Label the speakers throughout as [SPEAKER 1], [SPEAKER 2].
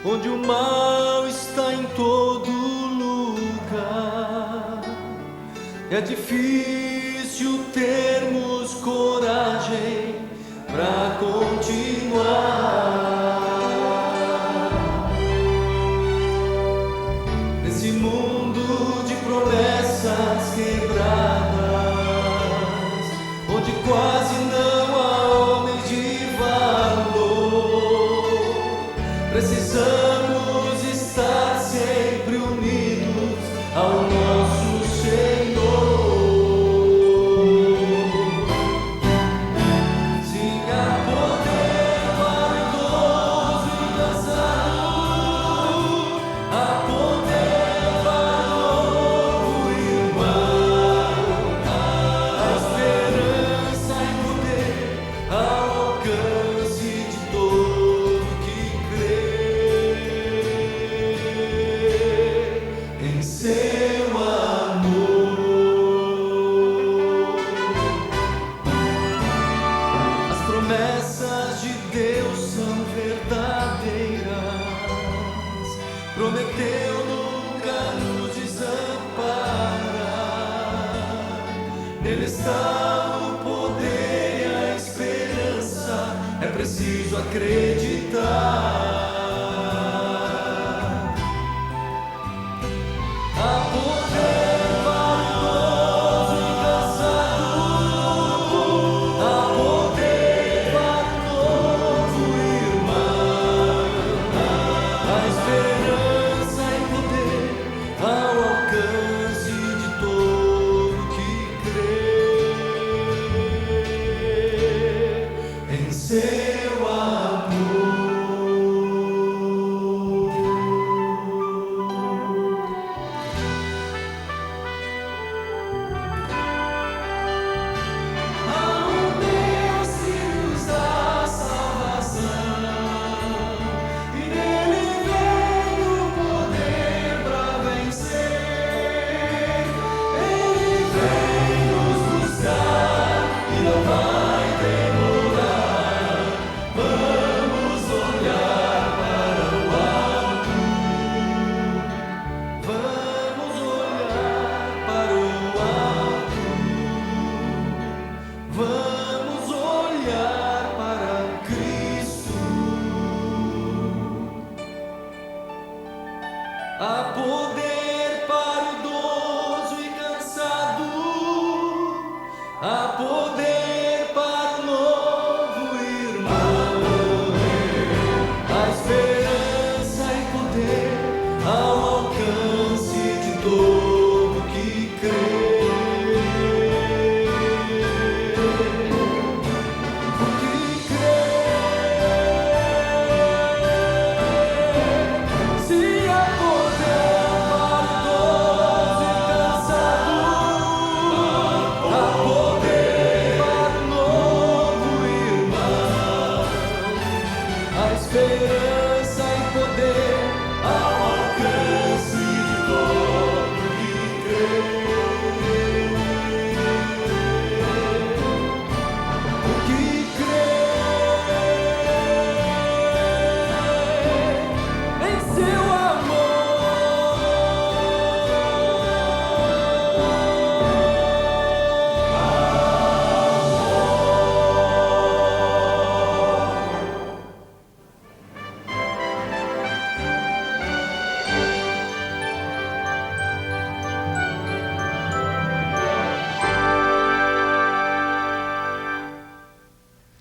[SPEAKER 1] onde o mal está em todo lugar. É difícil termos coragem para continuar nesse mundo de promessas quebradas, onde quase não há homens de valor. Precisamos estar sempre unidos ao nosso Senhor. Sim, há poder para o idoso e cansado, há poder para o novo irmão, há esperança e poder ao alcance de todo que crê em seu amor. As promessas de Deus são verdadeiras. Prometeu nunca nos desamparar. Nele está o poder e a esperança. É preciso acreditar. Há poder para o idoso e cansado, há poder para o novo irmão, há esperança e poder ao alcance de todo que crê em seu amor. Há Deus que nos dá salvação, e nele vem o poder para vencer. Ele vem nos buscar e não vai demorar.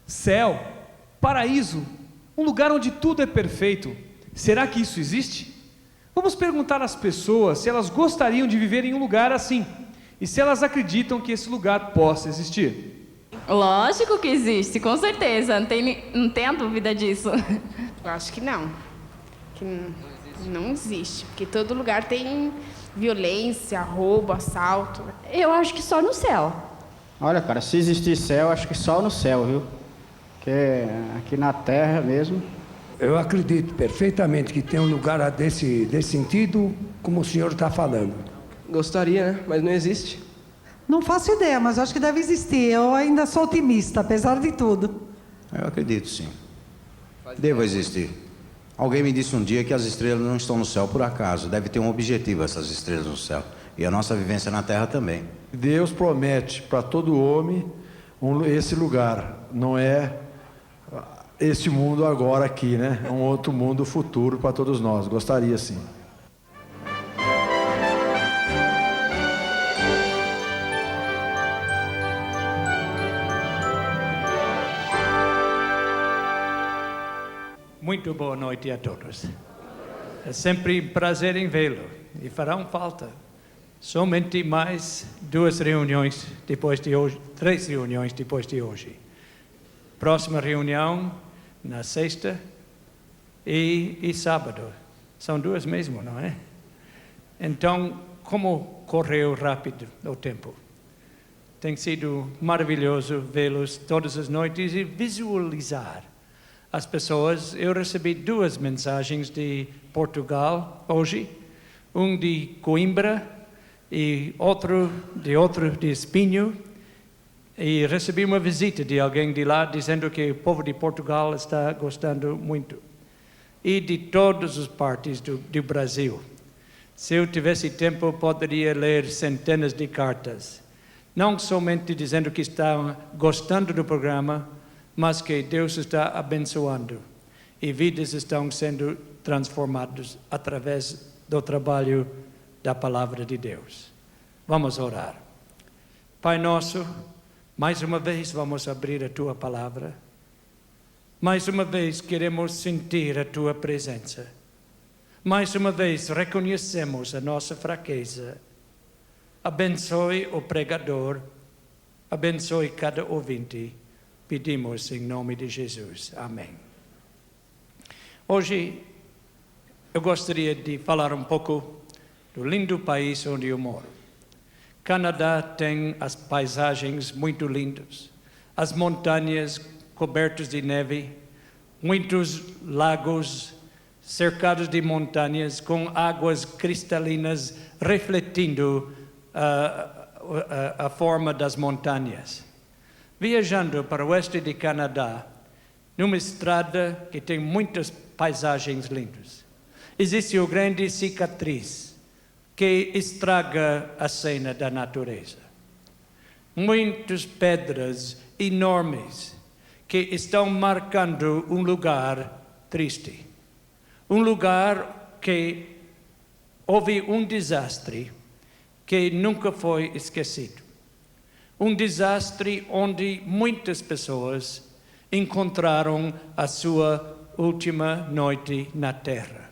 [SPEAKER 2] Céu, paraíso, um lugar onde tudo é perfeito. Será que isso existe? Vamos perguntar às pessoas se elas gostariam de viver em um lugar assim e se elas acreditam que esse lugar possa existir.
[SPEAKER 3] Lógico que existe, com certeza, não tenha dúvida disso.
[SPEAKER 4] Eu acho que não. Não existe, porque todo lugar tem violência, roubo, assalto.
[SPEAKER 5] Eu acho que só no céu.
[SPEAKER 6] Olha, cara, se existir céu, acho que só no céu, viu? Porque aqui na terra mesmo.
[SPEAKER 7] Eu acredito perfeitamente que tem um lugar desse sentido, como o senhor está falando.
[SPEAKER 1] Gostaria, né? Mas não existe.
[SPEAKER 8] Não faço ideia, mas acho que deve existir. Eu ainda sou otimista, apesar de tudo.
[SPEAKER 9] Eu acredito, sim. Deva existir. Alguém me disse um dia que as estrelas não estão no céu por acaso. Deve ter um objetivo essas estrelas no céu. E a nossa vivência na Terra também.
[SPEAKER 10] Deus promete para todo homem esse lugar. Não é esse mundo agora aqui, né? É um outro mundo futuro para todos nós. Gostaria, sim.
[SPEAKER 11] Muito boa noite a todos. É sempre um prazer em vê-lo e farão falta somente mais 2 reuniões depois de hoje, 3 reuniões depois de hoje. Próxima reunião na sexta e sábado. São 2 mesmo, não é? Então, como correu rápido o tempo. Tem sido maravilhoso vê-los todas as noites e visualizar as pessoas. Eu recebi 2 mensagens de Portugal hoje, de Coimbra e outro de Espinho, e recebi uma visita de alguém de lá dizendo que o povo de Portugal está gostando muito, e de todas as partes do Brasil. Se eu tivesse tempo, poderia ler centenas de cartas, não somente dizendo que estão gostando do programa, mas que Deus está abençoando e vidas estão sendo transformadas através do trabalho da Palavra de Deus. Vamos orar. Pai nosso, mais uma vez vamos abrir a Tua Palavra. Mais uma vez queremos sentir a Tua presença. Mais uma vez reconhecemos a nossa fraqueza. Abençoe o pregador, abençoe cada ouvinte. Pedimos em nome de Jesus. Amém. Hoje eu gostaria de falar um pouco do lindo país onde eu moro. Canadá tem as paisagens muito lindas, as montanhas cobertas de neve, muitos lagos cercados de montanhas com águas cristalinas refletindo a forma das montanhas. Viajando para o oeste de Canadá, numa estrada que tem muitas paisagens lindas, existe o grande cicatriz que estraga a cena da natureza. Muitas pedras enormes que estão marcando um lugar triste. Um lugar que houve um desastre que nunca foi esquecido. Um desastre onde muitas pessoas encontraram a sua última noite na terra.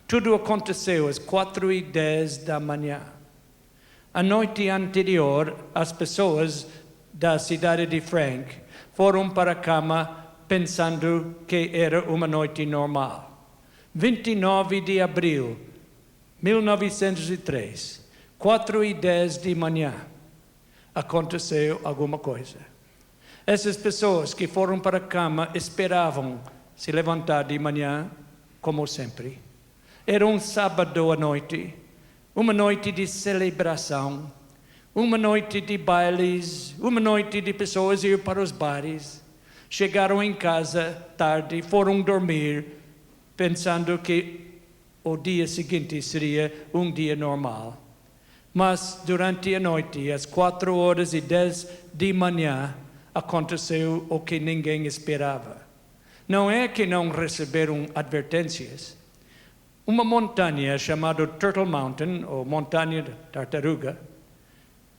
[SPEAKER 11] Tudo aconteceu às 4:10 da manhã. A noite anterior, as pessoas da cidade de Frank foram para a cama pensando que era uma noite normal. 29 de abril de 1903, 4:10 de manhã, aconteceu alguma coisa. Essas pessoas que foram para a cama esperavam se levantar de manhã, como sempre. Era um sábado à noite, uma noite de celebração, uma noite de bailes, uma noite de pessoas ir para os bares. Chegaram em casa tarde, foram dormir, pensando que o dia seguinte seria um dia normal. Mas durante a noite, às 4:10 de manhã, aconteceu o que ninguém esperava. Não é que não receberam advertências. Uma montanha chamada Turtle Mountain, ou Montanha da Tartaruga,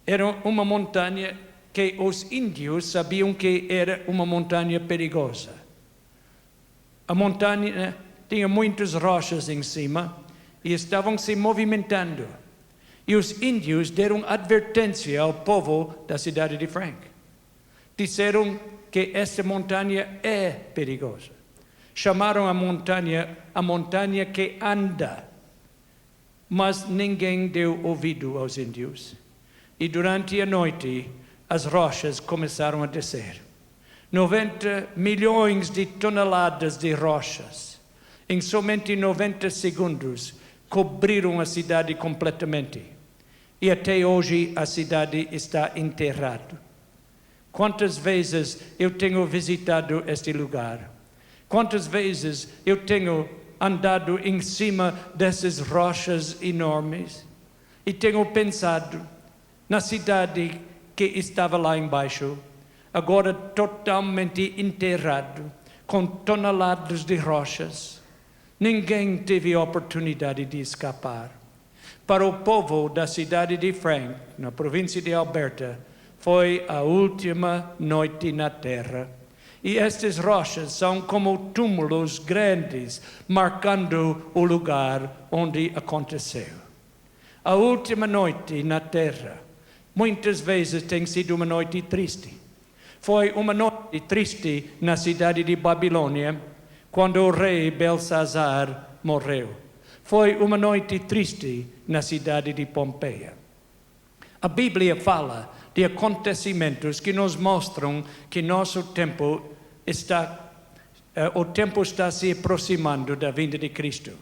[SPEAKER 11] era uma montanha que os índios sabiam que era uma montanha perigosa. A montanha tinha muitas rochas em cima e estavam se movimentando. E os índios deram advertência ao povo da cidade de Frank. Disseram que esta montanha é perigosa. Chamaram a montanha que anda. Mas ninguém deu ouvido aos índios. E durante a noite, as rochas começaram a descer. 90 milhões de toneladas de rochas, em somente 90 segundos, cobriram a cidade completamente. E até hoje a cidade está enterrada. Quantas vezes eu tenho visitado este lugar? Quantas vezes eu tenho andado em cima dessas rochas enormes e tenho pensado na cidade que estava lá embaixo, agora totalmente enterrado, com toneladas de rochas. Ninguém teve oportunidade de escapar. Para o povo da cidade de Frank, na província de Alberta, foi a última noite na terra. E estas rochas são como túmulos grandes, marcando o lugar onde aconteceu. A última noite na terra, muitas vezes tem sido uma noite triste. Foi uma noite triste na cidade de Babilônia, quando o rei Belsazar morreu. Foi uma noite triste na cidade de Pompeia. A Bíblia fala de acontecimentos que nos mostram que o tempo está se aproximando da vinda de Cristo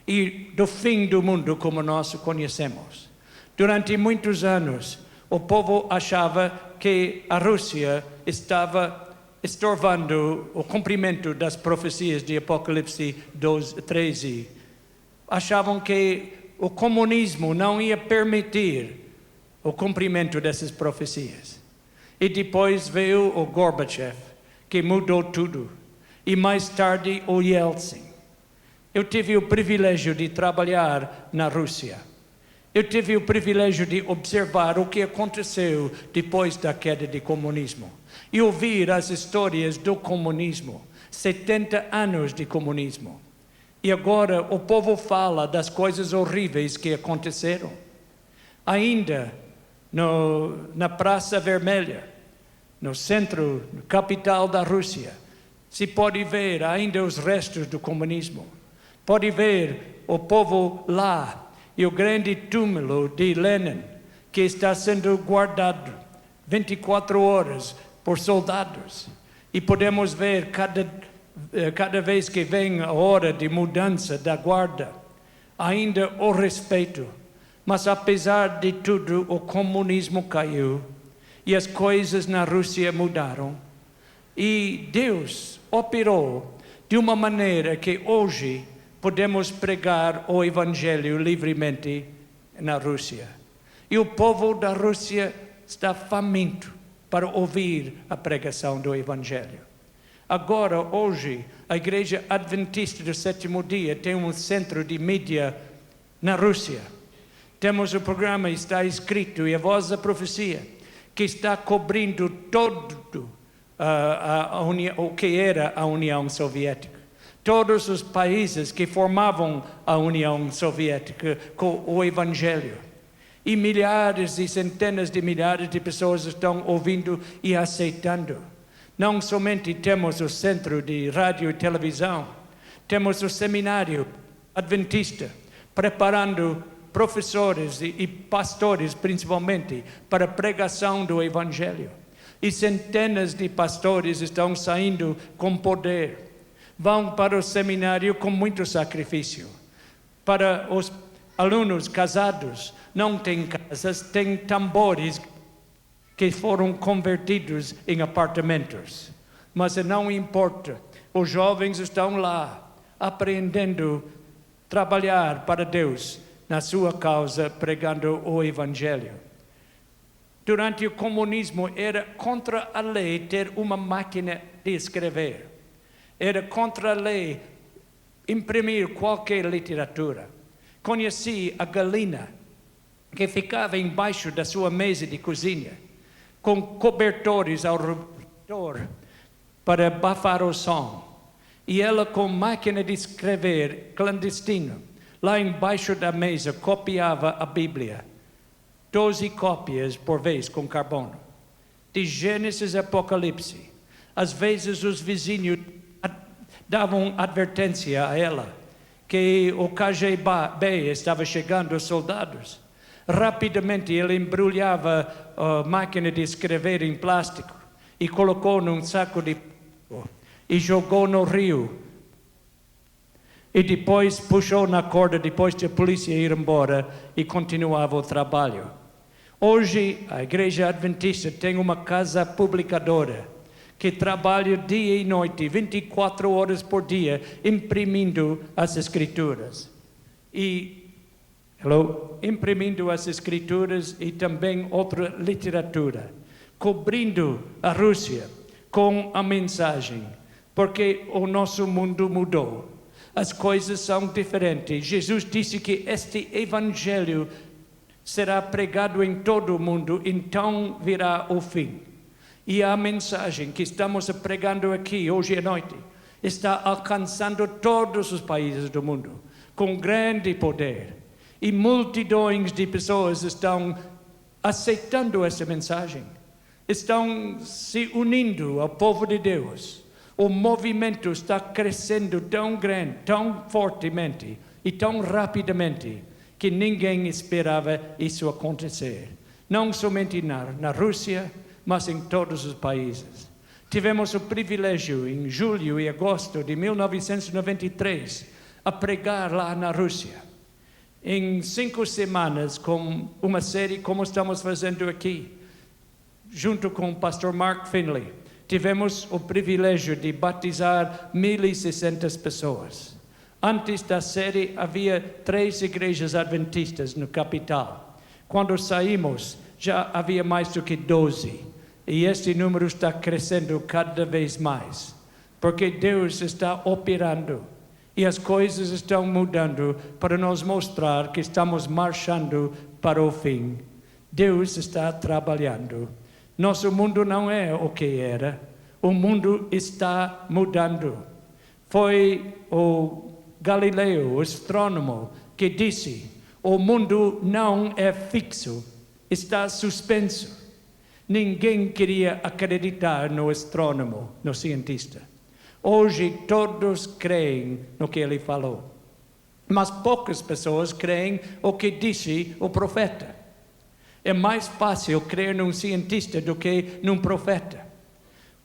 [SPEAKER 11] e do fim do mundo como nós o conhecemos. Durante muitos anos, o povo achava que a Rússia estava estorvando o cumprimento das profecias de Apocalipse 13. Achavam que o comunismo não ia permitir o cumprimento dessas profecias. E depois veio o Gorbachev, que mudou tudo. E mais tarde o Yeltsin. Eu tive o privilégio de trabalhar na Rússia. Eu tive o privilégio de observar o que aconteceu depois da queda do comunismo. E ouvir as histórias do comunismo. 70 anos de comunismo. E agora o povo fala das coisas horríveis que aconteceram. Ainda na Praça Vermelha, no centro, na capital da Rússia, se pode ver ainda os restos do comunismo. Pode ver o povo lá e o grande túmulo de Lenin, que está sendo guardado 24 horas por soldados. E podemos ver cada vez que vem a hora de mudança da guarda, ainda o respeito. Mas apesar de tudo, o comunismo caiu e as coisas na Rússia mudaram. E Deus operou de uma maneira que hoje podemos pregar o Evangelho livremente na Rússia. E o povo da Rússia está faminto para ouvir a pregação do Evangelho. Agora, hoje, a Igreja Adventista do Sétimo Dia tem um centro de mídia na Rússia. Temos o programa, está escrito, e a Voz da Profecia, que está cobrindo todo o que era a União Soviética. Todos os países que formavam a União Soviética com o Evangelho. E milhares e centenas de milhares de pessoas estão ouvindo e aceitando. Não somente temos o Centro de Rádio e Televisão, temos o Seminário Adventista, preparando professores e pastores, principalmente, para a pregação do Evangelho. E centenas de pastores estão saindo com poder. Vão para o seminário com muito sacrifício. Para os alunos casados, não têm casas, têm tambores que foram convertidos em apartamentos. Mas não importa, os jovens estão lá, aprendendo a trabalhar para Deus na sua causa, pregando o Evangelho. Durante o comunismo, era contra a lei ter uma máquina de escrever. Era contra a lei imprimir qualquer literatura. Conheci a Galina, que ficava embaixo da sua mesa de cozinha. com cobertores ao redor para abafar o som. E ela, com máquina de escrever clandestina, lá embaixo da mesa, copiava a Bíblia. 12 cópias por vez com carbono. De Gênesis a Apocalipse. Às vezes os vizinhos davam advertência a ela que o KGB estava chegando os soldados. Rapidamente ele embrulhava a máquina de escrever em plástico e colocou num saco de plástico e jogou no rio. E depois puxou na corda depois de a polícia ir embora e continuava o trabalho. Hoje a Igreja Adventista tem uma casa publicadora que trabalha dia e noite, 24 horas por dia, imprimindo as Escrituras. Imprimindo as Escrituras e também outra literatura, cobrindo a Rússia com a mensagem, porque o nosso mundo mudou. As coisas são diferentes. Jesus disse que este Evangelho será pregado em todo o mundo, então virá o fim. E a mensagem que estamos pregando aqui hoje à noite está alcançando todos os países do mundo, com grande poder. E multidões de pessoas estão aceitando essa mensagem, estão se unindo ao povo de Deus. O movimento está crescendo tão grande, tão fortemente e tão rapidamente que ninguém esperava isso acontecer. Não somente na Rússia, mas em todos os países. Tivemos o privilégio, em julho e agosto de 1993, a pregar lá na Rússia. Em 5 semanas, com uma série como estamos fazendo aqui, junto com o pastor Mark Finley, tivemos o privilégio de batizar 1.600 pessoas. Antes da série, havia 3 igrejas adventistas no capital. Quando saímos, já havia mais do que 12. E este número está crescendo cada vez mais, porque Deus está operando e as coisas estão mudando para nos mostrar que estamos marchando para o fim. Deus está trabalhando. Nosso mundo não é o que era, o mundo está mudando. Foi o Galileu, o astrônomo, que disse: o mundo não é fixo, está suspenso. Ninguém queria acreditar no astrônomo, no cientista. Hoje todos creem no que ele falou. Mas poucas pessoas creem o que disse o profeta. É mais fácil crer num cientista do que num profeta.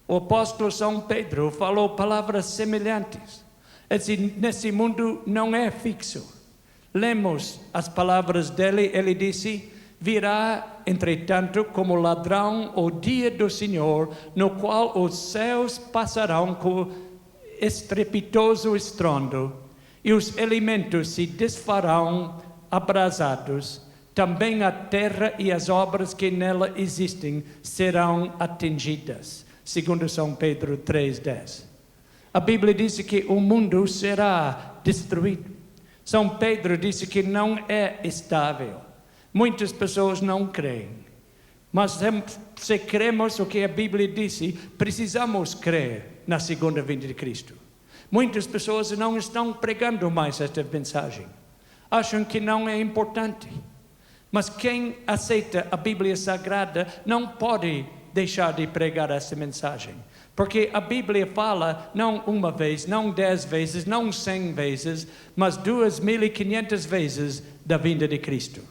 [SPEAKER 11] O apóstolo São Pedro falou palavras semelhantes. Nesse mundo não é fixo. Lemos as palavras dele, ele disse: virá, entretanto, como ladrão o dia do Senhor, no qual os céus passarão com estrepitoso estrondo, e os elementos se desfarão abrasados. Também a terra e as obras que nela existem serão atingidas. Segundo São Pedro 3:10. A Bíblia diz que o mundo será destruído. São Pedro disse que não é estável. Muitas pessoas não creem. Mas se cremos o que a Bíblia disse, precisamos crer na segunda vinda de Cristo. Muitas pessoas não estão pregando mais esta mensagem. Acham que não é importante. Mas quem aceita a Bíblia Sagrada não pode deixar de pregar essa mensagem. Porque a Bíblia fala não uma vez, não 10 vezes, não 100 vezes, mas 2.500 vezes da vinda de Cristo.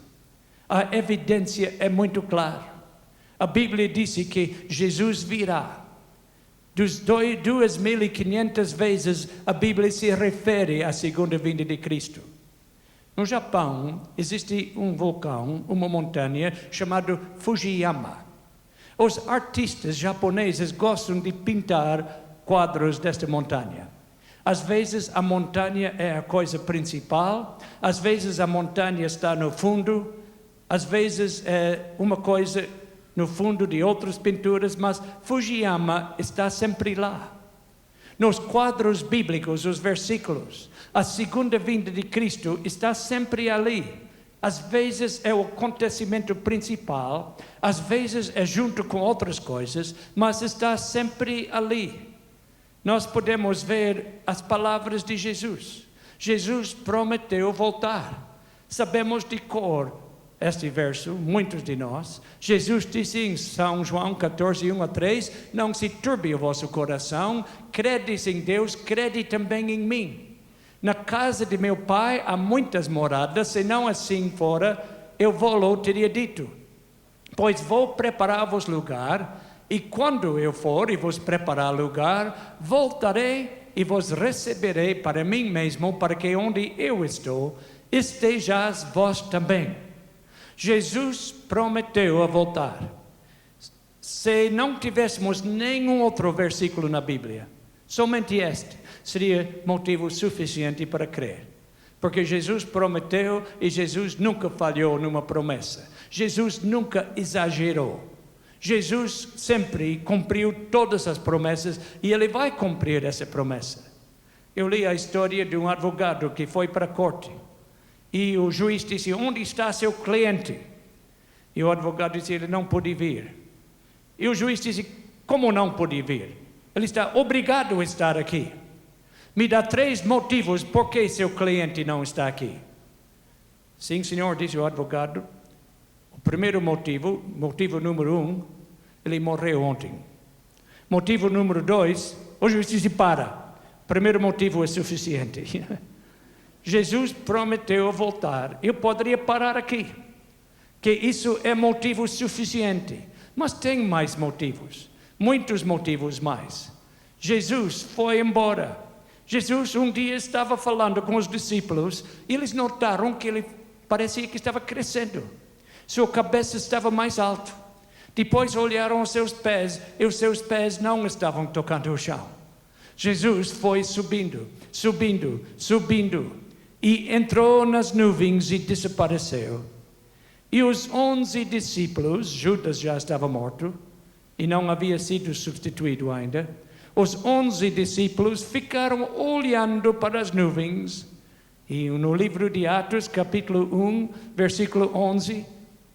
[SPEAKER 11] A evidência é muito clara. A Bíblia disse que Jesus virá. 2.500 vezes a Bíblia se refere à segunda vinda de Cristo. No Japão existe um vulcão, uma montanha chamada Fujiyama. Os artistas japoneses gostam de pintar quadros desta montanha. Às vezes a montanha é a coisa principal, às vezes a montanha está no fundo, às vezes é uma coisa no fundo de outras pinturas, mas Fujiyama está sempre lá. Nos quadros bíblicos, os versículos, a segunda vinda de Cristo está sempre ali. Às vezes é o acontecimento principal, às vezes é junto com outras coisas, mas está sempre ali. Nós podemos ver as palavras de Jesus. Jesus prometeu voltar. Sabemos de cor este verso, muitos de nós. Jesus disse em São João 14, 1-3, não se turbe o vosso coração, credes em Deus, crede também em mim. Na casa de meu pai há muitas moradas, se não assim fora, eu vou teria dito. Pois vou preparar-vos lugar, e quando eu for e vos preparar lugar, voltarei e vos receberei para mim mesmo, para que onde eu estou, estejais vós também. Jesus prometeu a voltar. Se não tivéssemos nenhum outro versículo na Bíblia, somente este, seria motivo suficiente para crer. Porque Jesus prometeu e Jesus nunca falhou numa promessa. Jesus nunca exagerou. Jesus sempre cumpriu todas as promessas e Ele vai cumprir essa promessa. Eu li a história de um advogado que foi para a corte e o juiz disse, onde está seu cliente? E o advogado disse, ele não pôde vir. E o juiz disse, como não pôde vir? Ele está obrigado a estar aqui. Me dá 3 motivos por que seu cliente não está aqui. Sim, senhor, disse o advogado. O primeiro motivo, motivo número 1, ele morreu ontem. Motivo número 2, o juiz disse, para. Primeiro motivo é suficiente. Jesus prometeu voltar. Eu poderia parar aqui, que isso é motivo suficiente. Mas tem mais motivos, muitos motivos mais. Jesus foi embora. Jesus um dia estava falando com os discípulos e eles notaram que ele parecia que estava crescendo. Sua cabeça estava mais alta. Depois olharam os seus pés e os seus pés não estavam tocando o chão. Jesus foi subindo, subindo, subindo e entrou nas nuvens e desapareceu. E os 11 discípulos, Judas já estava morto e não havia sido substituído ainda. Os 11 discípulos ficaram olhando para as nuvens. E no livro de Atos, capítulo 1, versículo 11,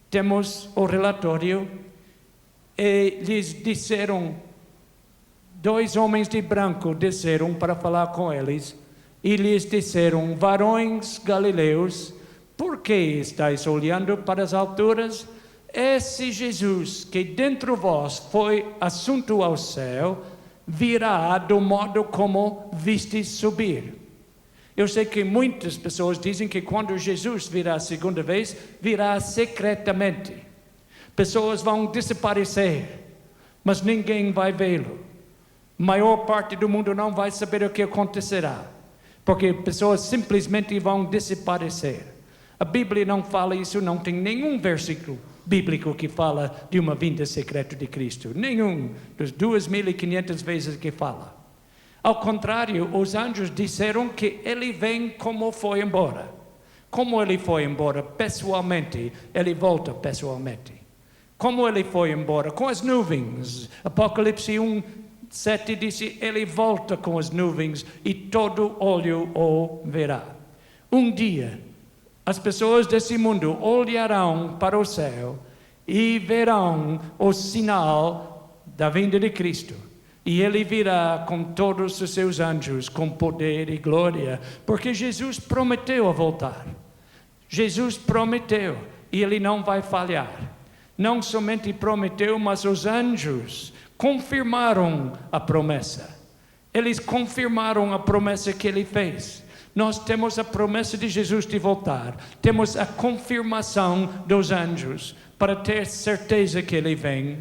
[SPEAKER 11] temos o relatório. E lhes disseram, 2 homens de branco desceram para falar com eles. E lhes disseram, varões galileus, por que estáis olhando para as alturas? Esse Jesus que dentro de vós foi assunto ao céu, virá do modo como vistes subir. Eu sei que muitas pessoas dizem que quando Jesus virá a segunda vez, virá secretamente. Pessoas vão desaparecer, mas ninguém vai vê-lo. A maior parte do mundo não vai saber o que acontecerá, porque pessoas simplesmente vão desaparecer. A Bíblia não fala isso, não tem nenhum versículo bíblico que fala de uma vinda secreta de Cristo. Nenhum das 2.500 vezes que fala. Ao contrário, os anjos disseram que ele vem como foi embora. Como ele foi embora pessoalmente, ele volta pessoalmente. Como ele foi embora? Com as nuvens. Apocalipse 1:7 disse, ele volta com as nuvens e todo olho o verá. Um dia, as pessoas desse mundo olharão para o céu e verão o sinal da vinda de Cristo. E Ele virá com todos os seus anjos, com poder e glória, porque Jesus prometeu a voltar. Jesus prometeu e Ele não vai falhar. Não somente prometeu, mas os anjos confirmaram a promessa. Eles confirmaram a promessa que Ele fez. Nós temos a promessa de Jesus de voltar. Temos a confirmação dos anjos para ter certeza que Ele vem.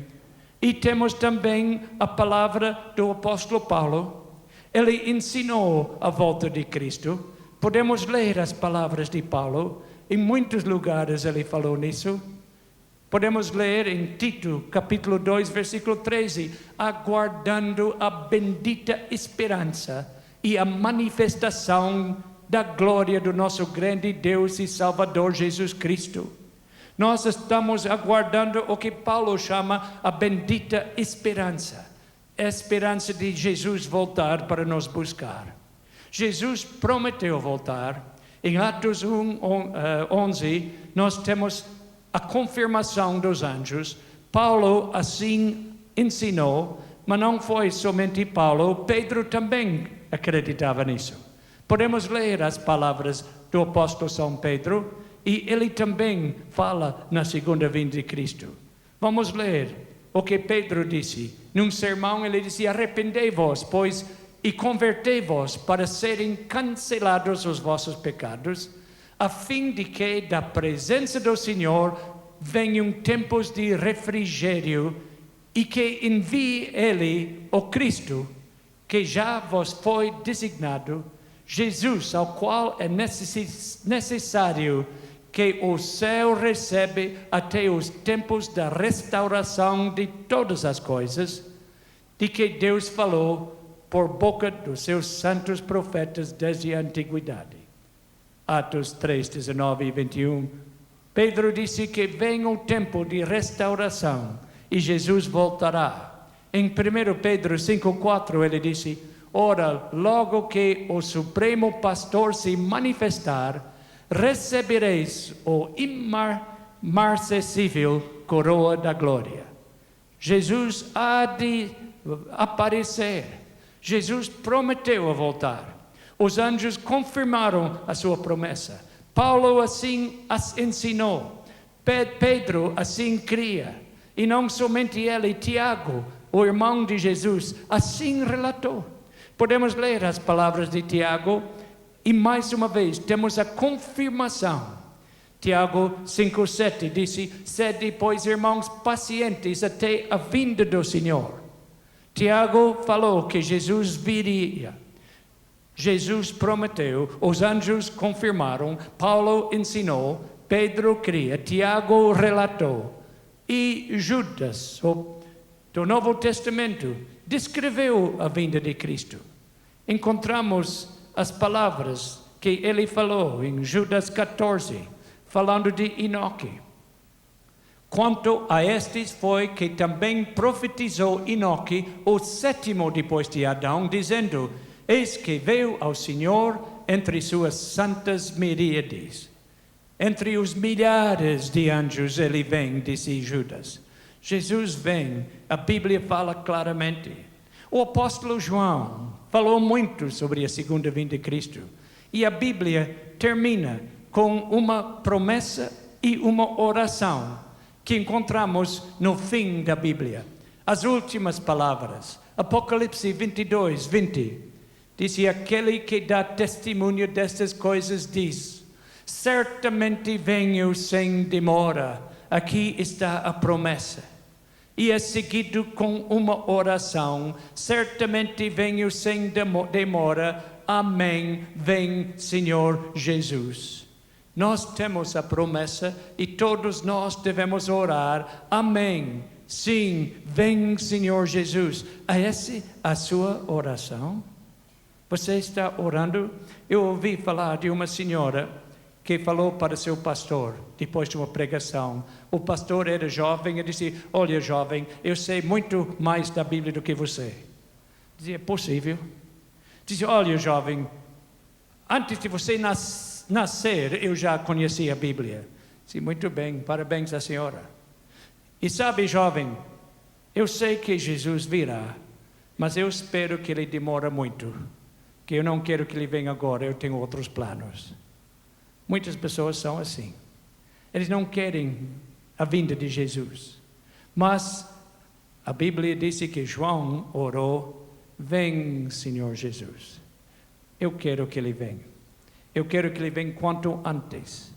[SPEAKER 11] E temos também a palavra do apóstolo Paulo. Ele ensinou a volta de Cristo. Podemos ler as palavras de Paulo. Em muitos lugares ele falou nisso. Podemos ler em Tito, capítulo 2, versículo 13. Aguardando a bendita esperança e a manifestação da glória do nosso grande Deus e Salvador Jesus Cristo. Nós estamos aguardando o que Paulo chama a bendita esperança. A esperança de Jesus voltar para nos buscar. Jesus prometeu voltar Em Atos 11, nós temos a confirmação dos anjos. Paulo assim ensinou, mas não foi somente Paulo, Pedro também acreditava nisso. Podemos ler as palavras do apóstolo São Pedro e ele também fala na segunda vinda de Cristo. Vamos ler o que Pedro disse. Num sermão ele disse: arrependei-vos, pois, e convertei-vos para serem cancelados os vossos pecados, a fim de que da presença do Senhor venham tempos de refrigério e que envie Ele, o Cristo, que já vos foi designado, Jesus, ao qual é necessário que o céu recebe até os tempos da restauração de todas as coisas, de que Deus falou por boca dos seus santos profetas desde a antiguidade. Atos 3, 19 e 21. Pedro disse que vem o tempo de restauração e Jesus voltará. Em 1 Pedro 5,4 ele disse: ora, logo que o Supremo Pastor se manifestar, recebereis o imarcessível coroa da glória. Jesus há de aparecer. Jesus prometeu a voltar. Os anjos confirmaram a sua promessa. Paulo assim as ensinou. Pedro assim cria. E não somente ele, Tiago, o irmão de Jesus, assim relatou. Podemos ler as palavras de Tiago e mais uma vez temos a confirmação. Tiago 5,7 disse: sede, pois, irmãos, pacientes até a vinda do Senhor. Tiago falou que Jesus viria. Jesus prometeu, os anjos confirmaram, Paulo ensinou, Pedro cria, Tiago relatou. E Judas, do Novo Testamento, descreveu a vinda de Cristo. Encontramos as palavras que ele falou em Judas 14, falando de Enoque. Quanto a estes foi que também profetizou Enoque, o sétimo depois de Adão, dizendo: eis que veio ao Senhor entre suas santas miríades. Entre os milhares de anjos ele vem, disse Judas. Jesus vem, a Bíblia fala claramente. O apóstolo João falou muito sobre a segunda vinda de Cristo. E a Bíblia termina com uma promessa e uma oração que encontramos no fim da Bíblia. As últimas palavras, Apocalipse 22, 20. Diz: aquele que dá testemunho destas coisas diz: certamente venho sem demora. Aqui está a promessa. E é seguido com uma oração: certamente venho sem demora. Amém. Vem, Senhor Jesus. Nós temos a promessa e todos nós devemos orar. Amém. Sim, vem, Senhor Jesus. É essa a sua oração? Você está orando? Eu ouvi falar de uma senhora que falou para seu pastor, depois de uma pregação. O pastor era jovem e disse: olha, jovem, eu sei muito mais da Bíblia do que você. Dizia: é possível? Dizia: olha, jovem, antes de você nascer, eu já conhecia a Bíblia. Disse: muito bem, parabéns à senhora. E sabe, jovem, eu sei que Jesus virá, mas eu espero que ele demore muito, que eu não quero que ele venha agora, eu tenho outros planos. Muitas pessoas são assim. Eles não querem a vinda de Jesus. Mas a Bíblia disse que João orou: vem, Senhor Jesus. Eu quero que ele venha. Eu quero que ele venha quanto antes.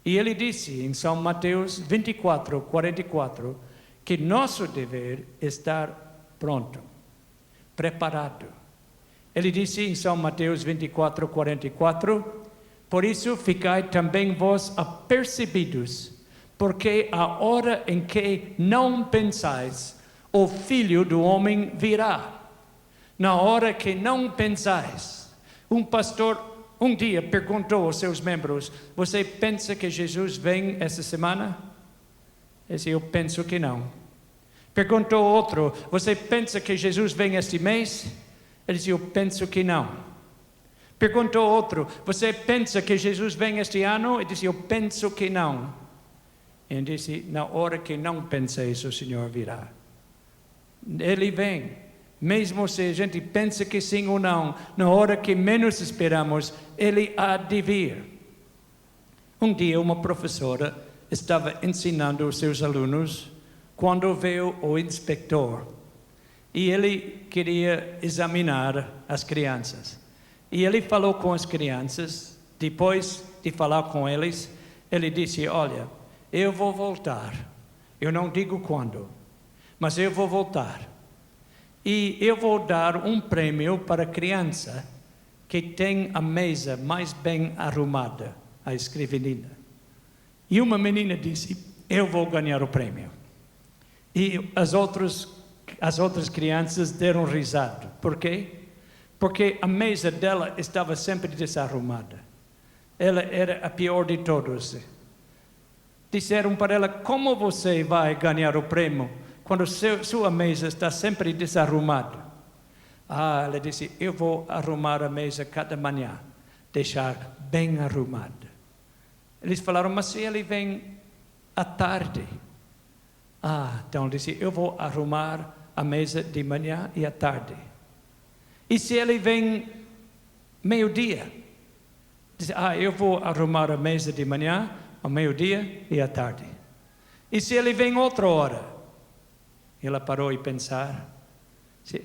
[SPEAKER 11] E ele disse em São Mateus 24, 44, que nosso dever é estar pronto, preparado. Ele disse em São Mateus 24, 44, por isso ficai também vós apercebidos, porque a hora em que não pensais, o Filho do Homem virá. Na hora que não pensais. Um pastor um dia perguntou aos seus membros: você pensa que Jesus vem essa semana? Ele disse: eu penso que não. Perguntou outro: você pensa que Jesus vem este mês? Ele disse: eu penso que não. Perguntou outro, você pensa que Jesus vem este ano? Ele disse, eu penso que não. Ele disse, na hora que não penseis, o Senhor virá. Ele vem. Mesmo se a gente pensa que sim ou não, na hora que menos esperamos, Ele há de vir. Um dia uma professora estava ensinando os seus alunos quando veio o inspetor. E ele queria examinar as crianças. E ele falou com as crianças, depois de falar com eles, ele disse, olha, eu vou voltar. Eu não digo quando, mas eu vou voltar. E eu vou dar um prêmio para a criança que tem a mesa mais bem arrumada, a escrivaninha. E uma menina disse, eu vou ganhar o prêmio. E as outras crianças deram risada. Por quê? Porque a mesa dela estava sempre desarrumada. Ela era a pior de todos. Disseram para ela, como você vai ganhar o prêmio quando sua mesa está sempre desarrumada? Ela disse, eu vou arrumar a mesa cada manhã, deixar bem arrumada. Eles falaram, mas se ele vem à tarde? Então disse, eu vou arrumar a mesa de manhã e à tarde. E se ele vem meio-dia? Disse, eu vou arrumar a mesa de manhã, ao meio-dia e à tarde. E se ele vem outra hora? Ela parou e pensar,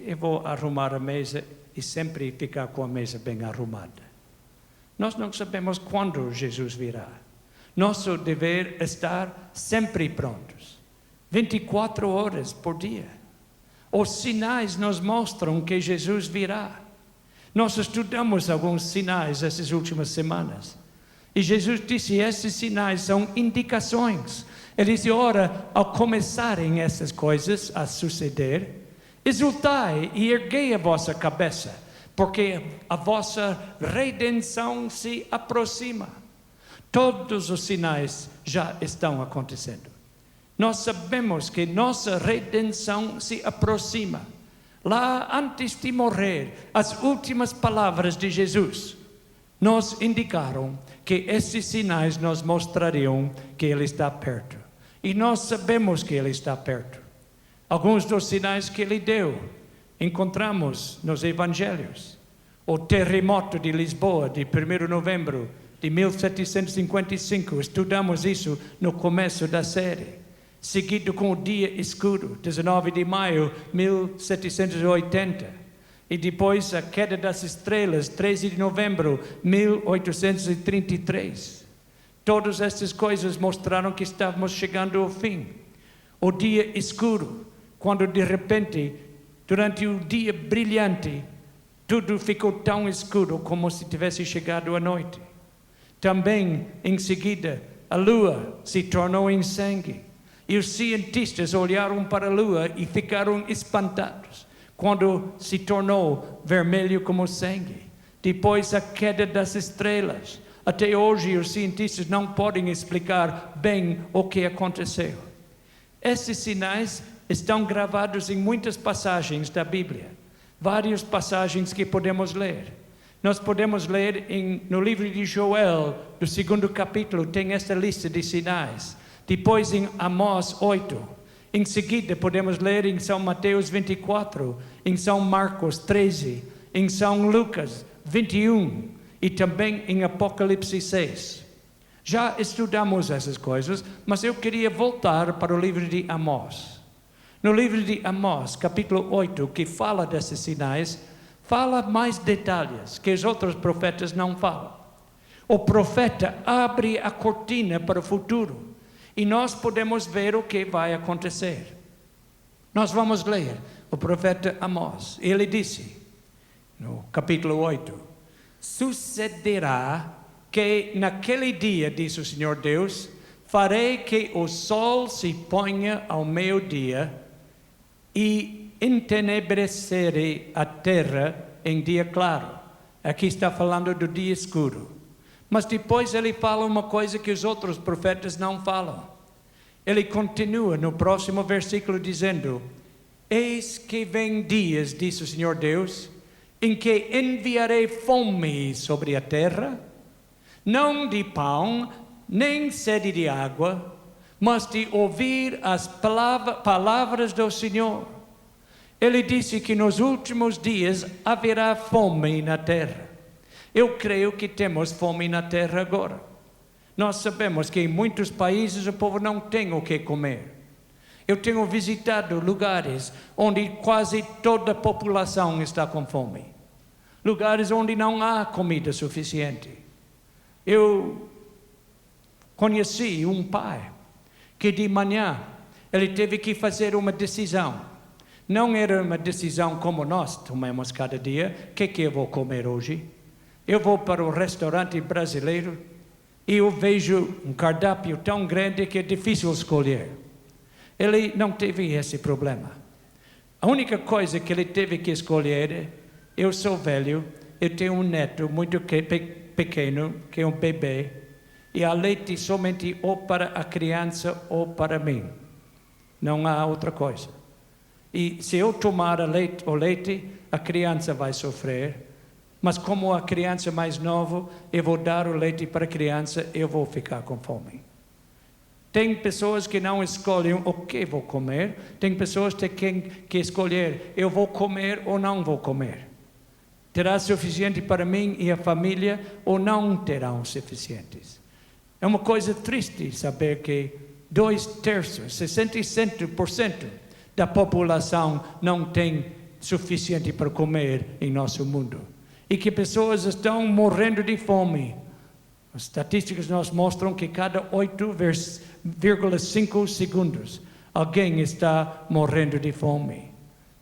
[SPEAKER 11] eu vou arrumar a mesa e sempre ficar com a mesa bem arrumada. Nós não sabemos quando Jesus virá. Nosso dever é estar sempre prontos, 24 horas por dia. Os sinais nos mostram que Jesus virá. Nós estudamos alguns sinais essas últimas semanas. E Jesus disse, esses sinais são indicações. Ele disse, ora, ao começarem essas coisas a suceder, exultai e erguei a vossa cabeça, porque a vossa redenção se aproxima. Todos os sinais já estão acontecendo. Nós sabemos que nossa redenção se aproxima. Lá antes de morrer, as últimas palavras de Jesus nos indicaram que esses sinais nos mostrariam que Ele está perto. E nós sabemos que Ele está perto. Alguns dos sinais que Ele deu encontramos nos Evangelhos. O terremoto de Lisboa, de 1º de novembro de 1755, estudamos isso no começo da série. Seguido com o dia escuro, 19 de maio de 1780. E depois a queda das estrelas, 13 de novembro de 1833. Todas essas coisas mostraram que estávamos chegando ao fim. O dia escuro, quando de repente, durante o dia brilhante, tudo ficou tão escuro como se tivesse chegado a noite. Também, em seguida, a lua se tornou em sangue. E os cientistas olharam para a lua e ficaram espantados quando se tornou vermelho como sangue. Depois a queda das estrelas. Até hoje os cientistas não podem explicar bem o que aconteceu. Esses sinais estão gravados em muitas passagens da Bíblia. Várias passagens que podemos ler. Nós podemos ler no livro de Joel, do 2º capítulo, tem esta lista de sinais. Depois em Amós 8. Em seguida podemos ler em São Mateus 24, em São Marcos 13, em São Lucas 21 e também em Apocalipse 6. Já estudamos essas coisas, mas eu queria voltar para o livro de Amós. No livro de Amós, capítulo 8, que fala desses sinais, fala mais detalhes que os outros profetas não falam. O profeta abre a cortina para o futuro. E nós podemos ver o que vai acontecer. Nós vamos ler o profeta Amós. Ele disse, no capítulo 8, sucederá que naquele dia, diz o Senhor Deus, farei que o sol se ponha ao meio-dia e entenebrecerei a terra em dia claro. Aqui está falando do dia escuro. Mas depois ele fala uma coisa que os outros profetas não falam. Ele continua no próximo versículo dizendo, eis que vem dias, diz o Senhor Deus, em que enviarei fome sobre a terra, não de pão, nem sede de água, mas de ouvir as palavras do Senhor. Ele disse que nos últimos dias haverá fome na terra. Eu creio que temos fome na terra agora. Nós sabemos que em muitos países o povo não tem o que comer. Eu tenho visitado lugares onde quase toda a população está com fome. Lugares onde não há comida suficiente. Eu conheci um pai que de manhã ele teve que fazer uma decisão. Não era uma decisão como nós tomamos cada dia. O que eu vou comer hoje? Eu vou para o restaurante brasileiro e eu vejo um cardápio tão grande que é difícil escolher. Ele não teve esse problema. A única coisa que ele teve que escolher é: eu sou velho, eu tenho um neto muito pequeno, que é um bebê, e há leite somente ou para a criança ou para mim. Não há outra coisa. E se eu tomar o leite, a criança vai sofrer. Mas como a criança mais nova, eu vou dar o leite para a criança, eu vou ficar com fome. Tem pessoas que não escolhem o que vou comer. Tem pessoas que têm que escolher: eu vou comer ou não vou comer. Terá suficiente para mim e a família ou não terão suficientes? É uma coisa triste saber que 2/3, 67% da população não tem suficiente para comer em nosso mundo. E que pessoas estão morrendo de fome. As estatísticas nos mostram que cada 8,5 segundos alguém está morrendo de fome.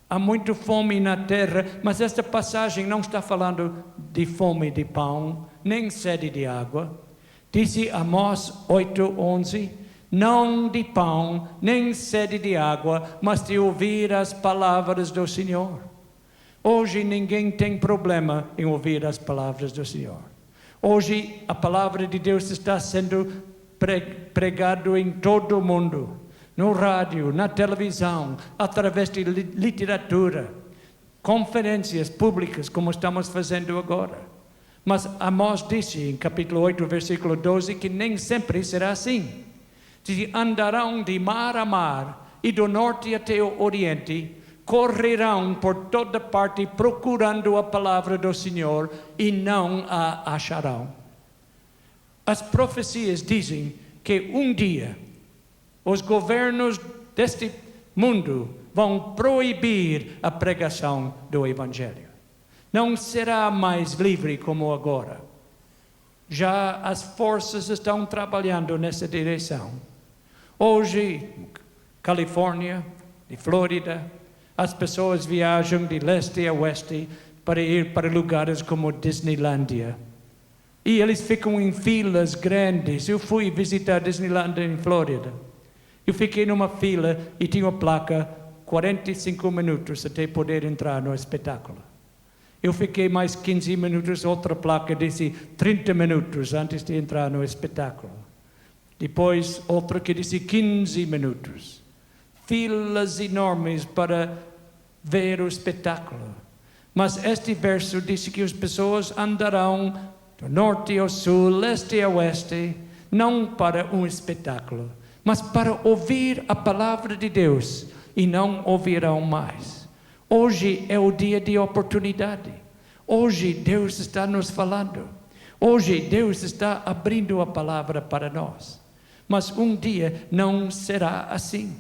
[SPEAKER 11] Há muita fome na terra, mas esta passagem não está falando de fome de pão, nem sede de água. Disse Amós 8:11, não de pão, nem sede de água, mas de ouvir as palavras do Senhor. Hoje ninguém tem problema em ouvir as palavras do Senhor. Hoje a palavra de Deus está sendo pregado em todo o mundo. No rádio, na televisão, através de literatura, conferências públicas, como estamos fazendo agora. Mas Amós disse em capítulo 8, versículo 12, que nem sempre será assim. Diz: andarão de mar a mar e do norte até o oriente, correrão por toda parte procurando a palavra do Senhor e não a acharão. As profecias dizem que um dia os governos deste mundo vão proibir a pregação do Evangelho. Não será mais livre como agora. Já as forças estão trabalhando nessa direção. Hoje, Califórnia, de Flórida, as pessoas viajam de leste a oeste para ir para lugares como Disneylândia. E eles ficam em filas grandes. Eu fui visitar Disneylândia em Flórida. Eu fiquei numa fila e tinha uma placa 45 minutos até poder entrar no espetáculo. Eu fiquei mais 15 minutos, outra placa disse 30 minutos antes de entrar no espetáculo. Depois outra que disse 15 minutos. Filas enormes para ver o espetáculo. Mas este verso diz que as pessoas andarão do norte ao sul, leste a oeste, não para um espetáculo, mas para ouvir a palavra de Deus, e não ouvirão mais. Hoje é o dia de oportunidade. Hoje Deus está nos falando. Hoje Deus está abrindo a palavra para nós. Mas um dia não será assim.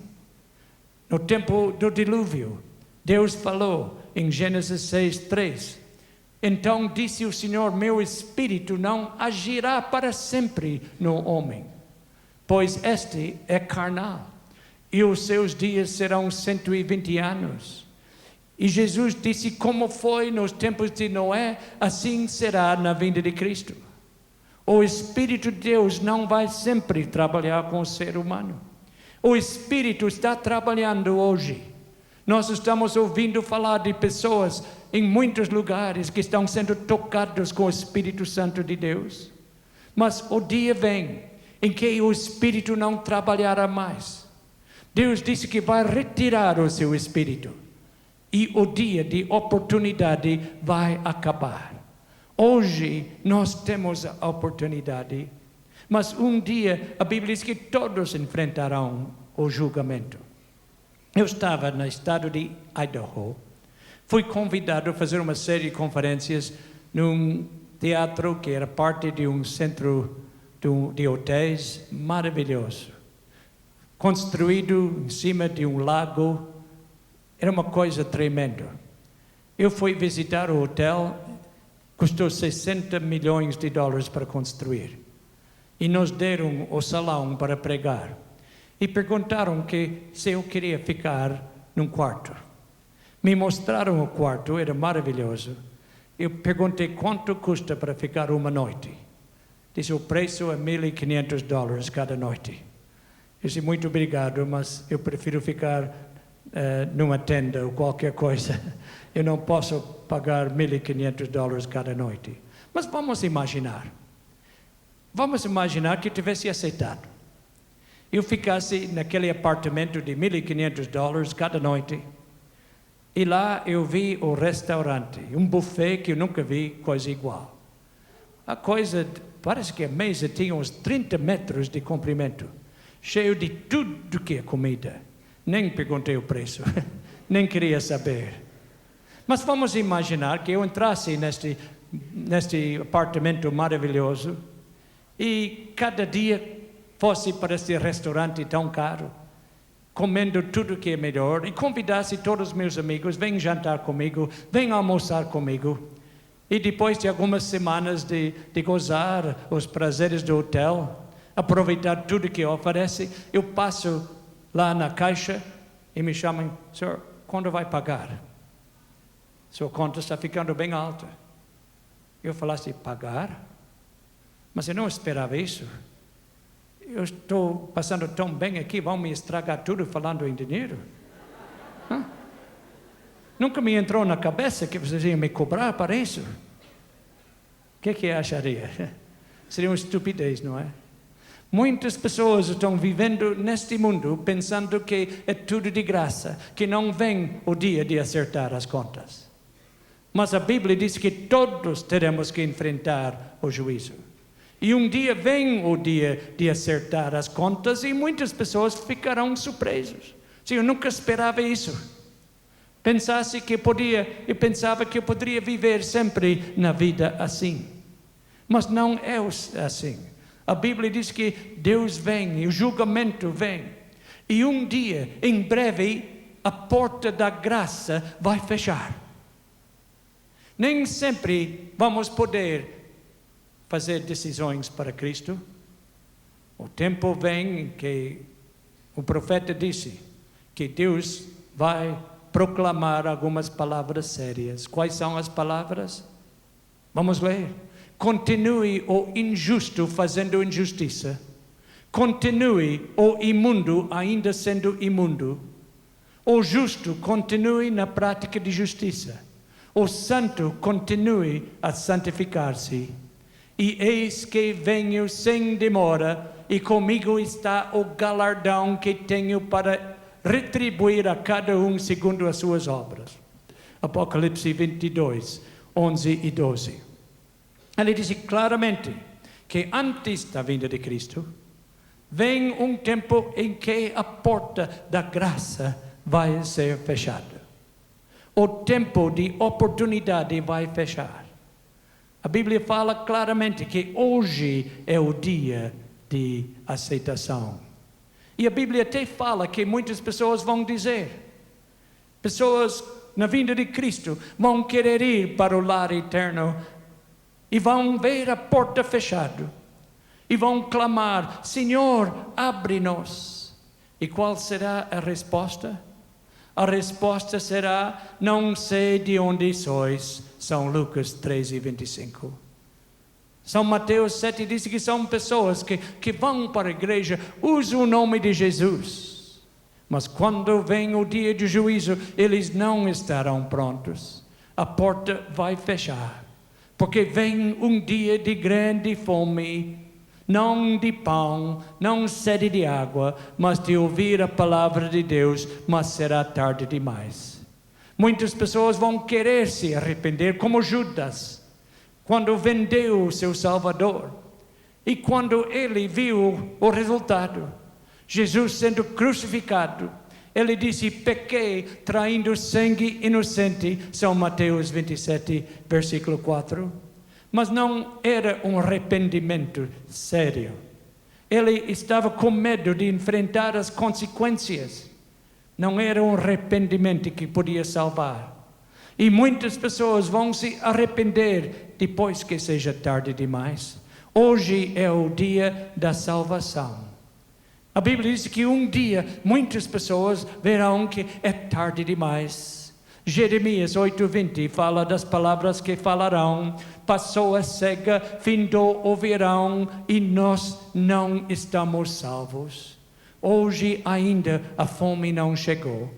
[SPEAKER 11] No tempo do dilúvio, Deus falou em Gênesis 6:3. Então disse o Senhor: meu espírito não agirá para sempre no homem, pois este é carnal, e os seus dias serão 120 anos. E Jesus disse: como foi nos tempos de Noé, assim será na vinda de Cristo. O Espírito de Deus não vai sempre trabalhar com o ser humano. O Espírito está trabalhando hoje. Nós estamos ouvindo falar de pessoas em muitos lugares que estão sendo tocados com o Espírito Santo de Deus. Mas o dia vem em que o Espírito não trabalhará mais. Deus disse que vai retirar o seu Espírito. e o dia de oportunidade vai acabar. Hoje nós temos a oportunidade, mas um dia a Bíblia diz que todos enfrentarão o julgamento. Eu estava no estado de Idaho, fui convidado a fazer uma série de conferências num teatro que era parte de um centro de hotéis maravilhoso, construído em cima de um lago. Era uma coisa tremenda. Eu fui visitar o hotel, custou $60 milhões para construir. E nos deram o salão para pregar. E perguntaram se eu queria ficar num quarto. Me mostraram o quarto, era maravilhoso. Eu perguntei quanto custa para ficar uma noite. Disse, o preço é $1.500 cada noite. Eu disse, muito obrigado, mas eu prefiro ficar numa tenda ou qualquer coisa. Eu não posso pagar $1.500 cada noite. Mas vamos imaginar que eu tivesse aceitado. Eu ficasse naquele apartamento de $1.500 cada noite. E lá eu vi o restaurante, um buffet que eu nunca vi coisa igual. A coisa, parece que a mesa tinha uns 30 metros de comprimento, cheio de tudo que é comida. Nem perguntei o preço, nem queria saber. Mas vamos imaginar que eu entrasse neste apartamento maravilhoso e cada dia fosse para esse restaurante tão caro, comendo tudo que é melhor, e convidasse todos os meus amigos, vem jantar comigo, vem almoçar comigo. E depois de algumas semanas de gozar os prazeres do hotel, aproveitar tudo que oferece, eu passo lá na caixa e me chamam, senhor, quando vai pagar? Sua conta está ficando bem alta. Eu falasse, pagar? Mas eu não esperava isso. Eu estou passando tão bem aqui, vão me estragar tudo falando em dinheiro? Nunca me entrou na cabeça que vocês iam me cobrar para isso. O que acharia? Seria uma estupidez, não é? Muitas pessoas estão vivendo neste mundo pensando que é tudo de graça, que não vem o dia de acertar as contas. Mas a Bíblia diz que todos teremos que enfrentar o juízo. E um dia vem o dia de acertar as contas e muitas pessoas ficarão surpresas. Sim, eu nunca esperava isso. Eu pensava que eu poderia viver sempre na vida assim. Mas não é assim. A Bíblia diz que Deus vem e o julgamento vem. E um dia, em breve, a porta da graça vai fechar. Nem sempre vamos poder fazer decisões para Cristo. O tempo vem em que o profeta disse que Deus vai proclamar algumas palavras sérias. Quais são as palavras? Vamos ler. Continue o injusto fazendo injustiça. Continue o imundo ainda sendo imundo. O justo continue na prática de justiça. O santo continue a santificar-se. E eis que venho sem demora, e comigo está o galardão que tenho para retribuir a cada um segundo as suas obras. Apocalipse 22, 11 e 12. Ele diz claramente que antes da vinda de Cristo, vem um tempo em que a porta da graça vai ser fechada. O tempo de oportunidade vai fechar. A Bíblia fala claramente que hoje é o dia de aceitação. E a Bíblia até fala que muitas pessoas vão dizer, pessoas na vinda de Cristo vão querer ir para o lar eterno e vão ver a porta fechada e vão clamar, Senhor, abre-nos. E qual será a resposta? A resposta será, não sei de onde sois. São Lucas 13, 25. São Mateus 7 diz que são pessoas que vão para a igreja, usam o nome de Jesus. Mas quando vem o dia de juízo, eles não estarão prontos. A porta vai fechar. Porque vem um dia de grande fome, não de pão, não sede de água, mas de ouvir a palavra de Deus, mas será tarde demais. Muitas pessoas vão querer se arrepender, como Judas, quando vendeu o seu Salvador. E quando ele viu o resultado, Jesus sendo crucificado, ele disse: pequei traindo sangue inocente, São Mateus 27, versículo 4. Mas não era um arrependimento sério. Ele estava com medo de enfrentar as consequências. Não era um arrependimento que podia salvar. E muitas pessoas vão se arrepender depois que seja tarde demais. Hoje é o dia da salvação. A Bíblia diz que um dia muitas pessoas verão que é tarde demais. Jeremias 8:20 fala das palavras que falarão: passou a cega, findou o verão e nós não estamos salvos. Hoje ainda a fome não chegou.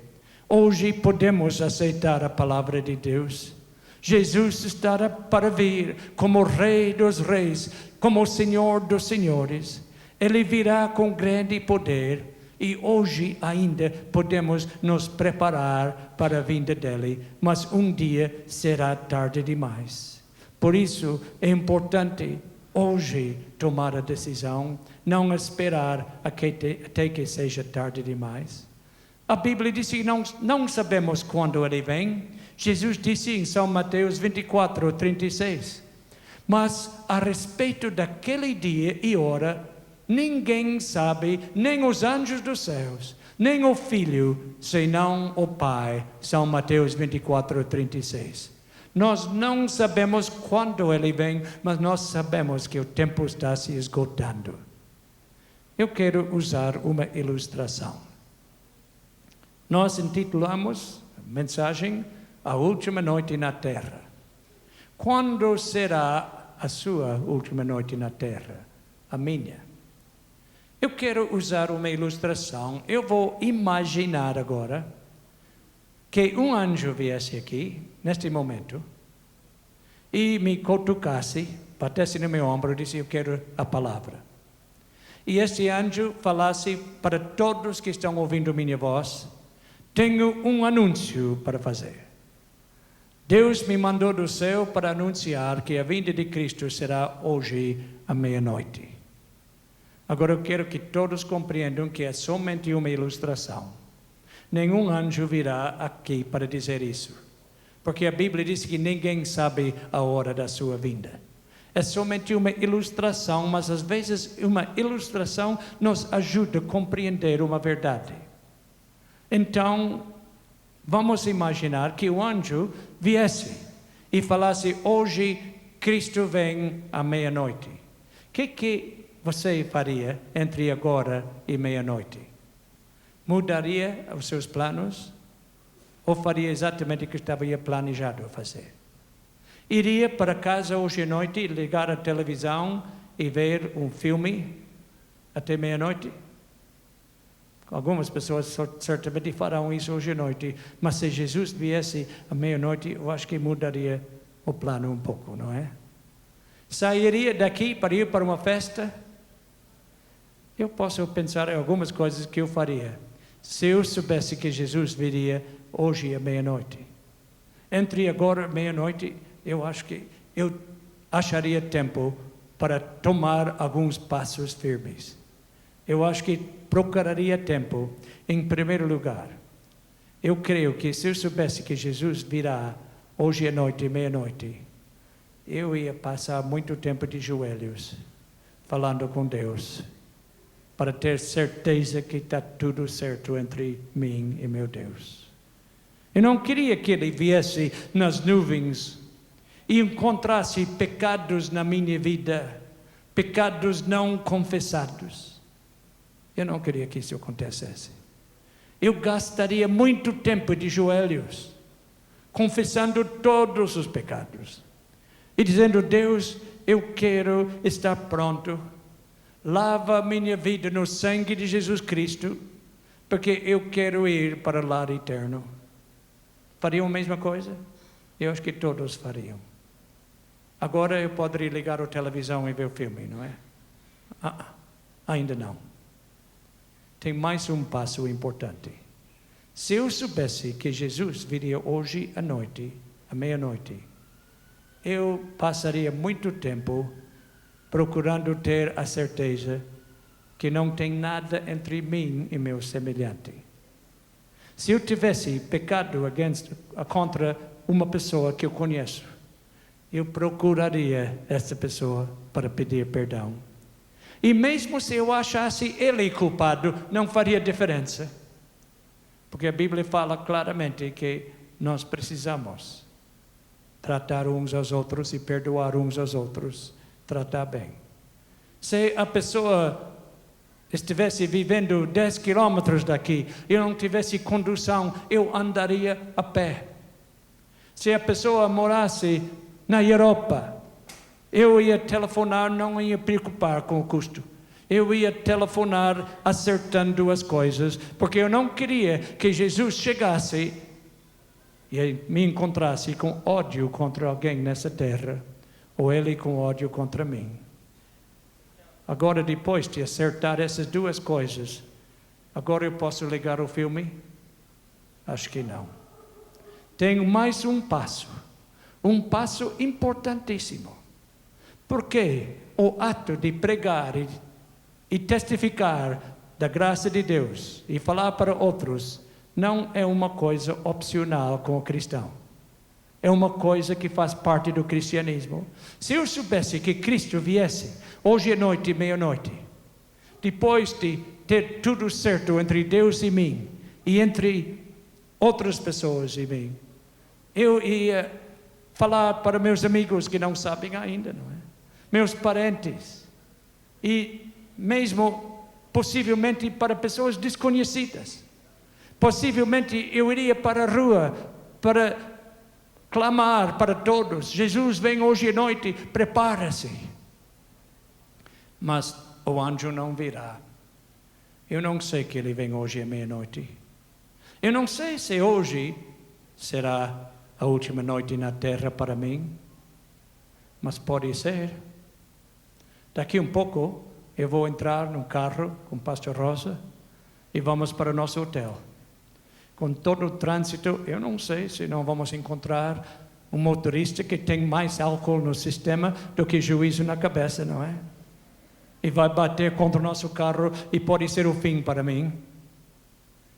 [SPEAKER 11] Hoje podemos aceitar a palavra de Deus. Jesus está para vir como Rei dos Reis, como Senhor dos Senhores. Ele virá com grande poder e hoje ainda podemos nos preparar para a vinda dele, mas um dia será tarde demais. Por isso é importante hoje tomar a decisão, não esperar até que seja tarde demais. A Bíblia diz que não sabemos quando ele vem. Jesus disse em São Mateus 24:36, mas a respeito daquele dia e hora, ninguém sabe, nem os anjos dos céus, nem o Filho, senão o Pai. São Mateus 24:36. Nós não sabemos quando ele vem, mas nós sabemos que o tempo está se esgotando. Eu quero usar uma ilustração. Nós intitulamos a mensagem A Última Noite na Terra. Quando será a sua última noite na Terra? A minha. Eu quero usar uma ilustração. Eu vou imaginar agora que um anjo viesse aqui, neste momento, e me cutucasse, batesse no meu ombro e disse: eu quero a palavra. E este anjo falasse para todos que estão ouvindo minha voz: tenho um anúncio para fazer. Deus me mandou do céu para anunciar que a vinda de Cristo será hoje à meia-noite. Agora eu quero que todos compreendam que é somente uma ilustração. Nenhum anjo virá aqui para dizer isso, porque a Bíblia diz que ninguém sabe a hora da sua vinda. É somente uma ilustração, mas às vezes uma ilustração nos ajuda a compreender uma verdade. Então, vamos imaginar que o anjo viesse e falasse: hoje Cristo vem à meia-noite. O que você faria entre agora e meia-noite? Mudaria os seus planos? Ou faria exatamente o que estava planejado a fazer? Iria para casa hoje à noite, ligar a televisão e ver um filme até meia-noite? Algumas pessoas certamente farão isso hoje à noite, mas se Jesus viesse à meia-noite, eu acho que mudaria o plano um pouco, não é? Sairia daqui para ir para uma festa? Eu posso pensar em algumas coisas que eu faria se eu soubesse que Jesus viria hoje à meia-noite. Entre agora e meia-noite, eu acho que eu acharia tempo para tomar alguns passos firmes. Eu acho que procuraria tempo, em primeiro lugar. Eu creio que se eu soubesse que Jesus virá hoje à noite, meia-noite, eu ia passar muito tempo de joelhos, falando com Deus, para ter certeza que está tudo certo entre mim e meu Deus. Eu não queria que ele viesse nas nuvens e encontrasse pecados na minha vida, pecados não confessados. Eu não queria que isso acontecesse. Eu gastaria muito tempo de joelhos, confessando todos os pecados e dizendo: Deus, eu quero estar pronto. Lava minha vida no sangue de Jesus Cristo, porque eu quero ir para o lar eterno. Fariam a mesma coisa? Eu acho que todos fariam. Agora eu poderia ligar a televisão e ver o filme, não é? Ainda não. Tem mais um passo importante. Se eu soubesse que Jesus viria hoje à noite, à meia-noite, eu passaria muito tempo procurando ter a certeza que não tem nada entre mim e meu semelhante. Se eu tivesse pecado contra uma pessoa que eu conheço, eu procuraria essa pessoa para pedir perdão. E mesmo se eu achasse ele culpado, não faria diferença. Porque a Bíblia fala claramente que nós precisamos tratar uns aos outros e perdoar uns aos outros, tratar bem. Se a pessoa estivesse vivendo 10 quilômetros daqui e eu não tivesse condução, eu andaria a pé. Se a pessoa morasse na Europa, eu ia telefonar, não ia preocupar com o custo. Eu ia telefonar acertando as coisas, porque eu não queria que Jesus chegasse e me encontrasse com ódio contra alguém nessa terra, ou ele com ódio contra mim. Agora, depois de acertar essas duas coisas, agora eu posso ligar o filme? Acho que não. Tenho mais um passo importantíssimo. Porque o ato de pregar e testificar da graça de Deus e falar para outros não é uma coisa opcional com o cristão. É uma coisa que faz parte do cristianismo. Se eu soubesse que Cristo viesse hoje à noite, meia-noite, depois de ter tudo certo entre Deus e mim, e entre outras pessoas e mim, eu ia falar para meus amigos que não sabem ainda, não é? Meus parentes, e mesmo possivelmente para pessoas desconhecidas. Possivelmente eu iria para a rua para clamar para todos: Jesus vem hoje à noite, prepara-se. Mas o anjo não virá. Eu não sei que ele vem hoje à meia-noite. Eu não sei se hoje será a última noite na terra para mim, mas pode ser. Daqui um pouco eu vou entrar num carro com o pastor Rosa e vamos para o nosso hotel. Com todo o trânsito, eu não sei se não vamos encontrar um motorista que tem mais álcool no sistema do que juízo na cabeça, não é? E vai bater contra o nosso carro e pode ser o fim para mim.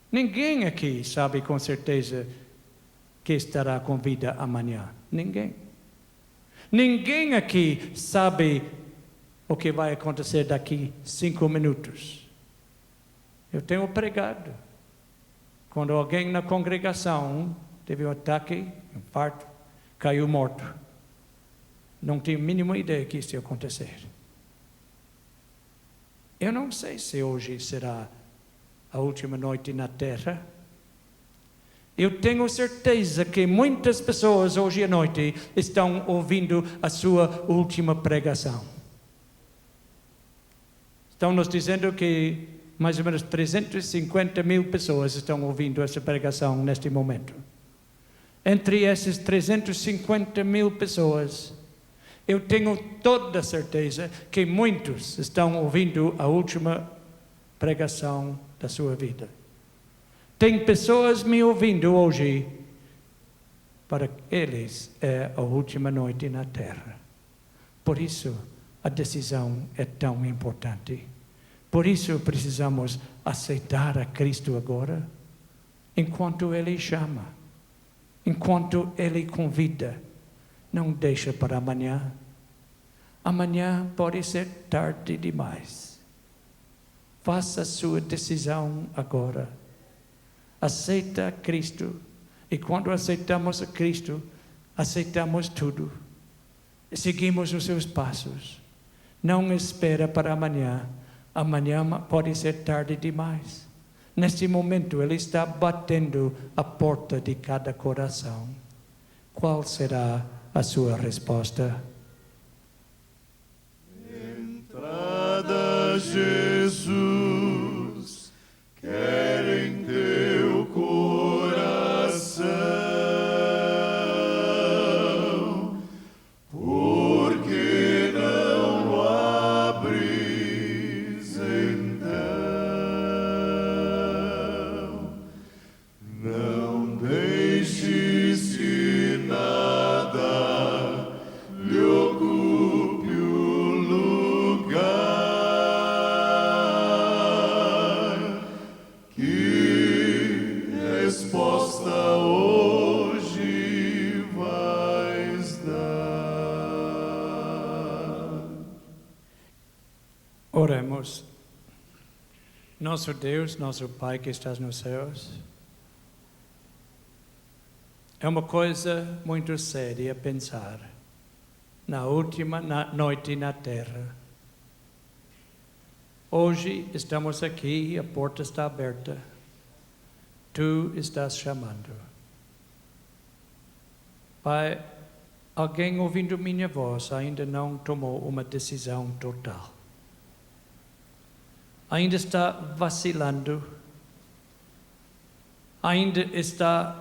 [SPEAKER 11] Ninguém aqui sabe com certeza que estará com vida amanhã. Ninguém. Ninguém aqui sabe o que vai acontecer daqui 5 minutos. Eu tenho pregado. Quando alguém na congregação teve um ataque, um infarto, caiu morto. Não tinha a mínima ideia que isso ia acontecer. Eu não sei se hoje será a última noite na terra. Eu tenho certeza que muitas pessoas hoje à noite estão ouvindo a sua última pregação. Estão nos dizendo que mais ou menos 350 mil pessoas estão ouvindo essa pregação neste momento. Entre essas 350 mil pessoas, eu tenho toda a certeza que muitos estão ouvindo a última pregação da sua vida. Tem pessoas me ouvindo hoje, para eles é a última noite na terra. Por isso, a decisão é tão importante. Por isso precisamos aceitar a Cristo agora, enquanto Ele chama, enquanto Ele convida. Não deixa para amanhã. Amanhã pode ser tarde demais. Faça a sua decisão agora. Aceita Cristo. E quando aceitamos a Cristo, aceitamos tudo. Seguimos os seus passos. Não espera para amanhã. Amanhã pode ser tarde demais. Neste momento, Ele está batendo a porta de cada coração. Qual será a sua resposta?
[SPEAKER 1] Entrada, Jesus, quer em teu coração, porque não abres então,
[SPEAKER 11] Oremos. Nosso Deus, nosso Pai que estás nos céus, é uma coisa muito séria pensar na última noite na terra. Hoje estamos aqui, a porta está aberta. Tu estás chamando. Pai, alguém ouvindo minha voz ainda não tomou uma decisão total. Ainda está vacilando. Ainda está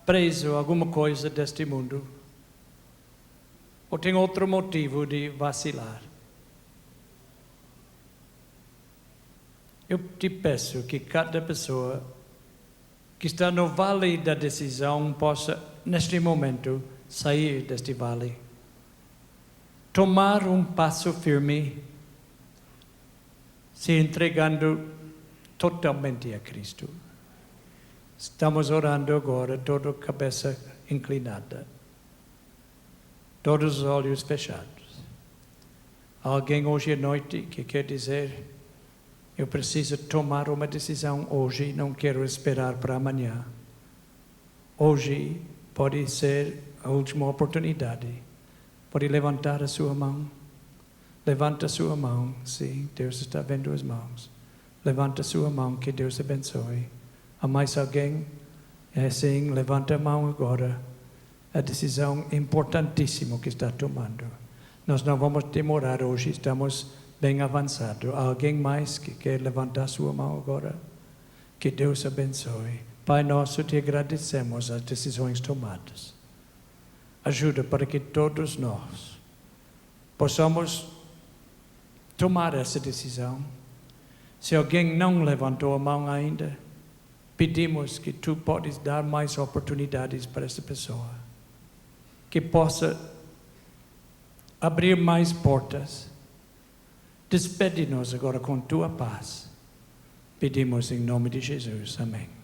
[SPEAKER 11] preso a alguma coisa deste mundo. Ou tem outro motivo de vacilar. Eu te peço que cada pessoa que está no vale da decisão possa, neste momento, sair deste vale. Tomar um passo firme, se entregando totalmente a Cristo. Estamos orando agora, toda a cabeça inclinada, todos os olhos fechados. Alguém hoje à noite que quer dizer: eu preciso tomar uma decisão hoje, não quero esperar para amanhã. Hoje pode ser a última oportunidade. Pode levantar a sua mão. Levanta a sua mão. Sim, Deus está vendo as mãos. Levanta a sua mão, que Deus abençoe. Há mais alguém? É sim, levanta a mão agora. A decisão importantíssima que está tomando. Nós não vamos demorar hoje, estamos bem avançados. Há alguém mais que quer levantar a sua mão agora? Que Deus abençoe. Pai nosso, te agradecemos as decisões tomadas. Ajuda para que todos nós possamos tomar essa decisão. Se alguém não levantou a mão ainda, pedimos que tu podes dar mais oportunidades para essa pessoa. Que possa abrir mais portas. Despede-nos agora com tua paz. Pedimos em nome de Jesus. Amém.